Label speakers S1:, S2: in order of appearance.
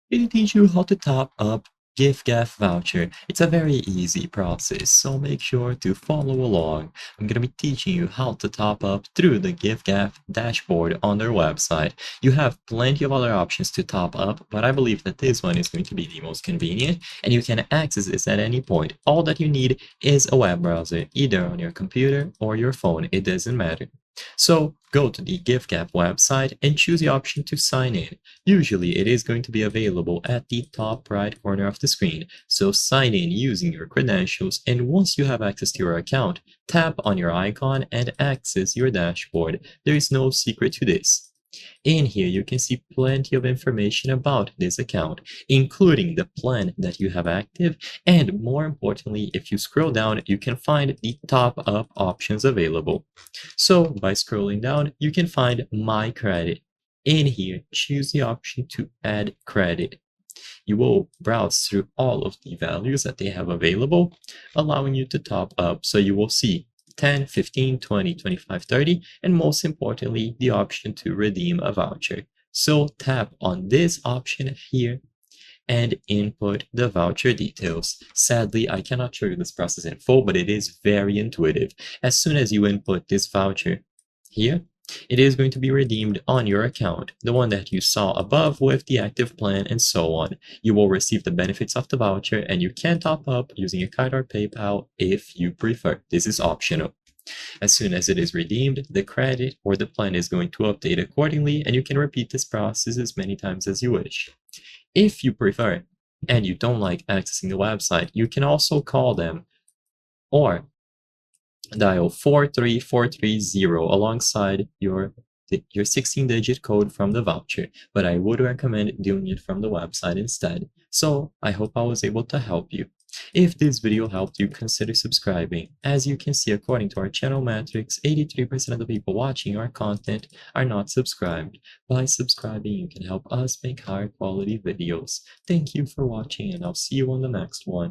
S1: It'll teach you how to top up Giffgaff Voucher. It's a very easy process, so make sure to follow along. I'm going to be teaching you how to top up through the Giffgaff dashboard on their website. You have plenty of other options to top up, but I believe that this one is going to be the most convenient, and you can access this at any point. All that you need is a web browser, either on your computer or your phone, it doesn't matter. So go to the Giffgaff website and choose the option to sign in. Usually it is going to be available at the top right corner of the screen, so sign in using your credentials, and once you have access to your account, tap on your icon and access your dashboard. There is no secret to this. In here, you can see plenty of information about this account, including the plan that you have active, and more importantly, if you scroll down, you can find the top up options available. So by scrolling down, you can find My Credit. In here, choose the option to add credit. You will browse through all of the values that they have available, allowing you to top up. So you will see 10, 15, 20, 25, 30, and most importantly, the option to redeem a voucher. So tap on this option here and input the voucher details. Sadly, I cannot show you this process in full, but it is very intuitive. As soon as you input this voucher here, it is going to be redeemed on your account, the one that you saw above with the active plan and so on. You will receive the benefits of the voucher, and you can top up using a card or PayPal if you prefer. This is optional. As soon as it is redeemed, the credit or the plan is going to update accordingly, and you can repeat this process as many times as you wish. If you prefer, and you don't like accessing the website, you can also call them or dial 43430 alongside your 16-digit code from the voucher, but I would recommend doing it from the website instead. So I hope I was able to help you. If this video helped you, consider subscribing. As you can see, according to our channel metrics, 83% of the people watching our content are not subscribed. By subscribing, you can help us make higher quality videos. Thank you for watching, and I'll see you on the next one.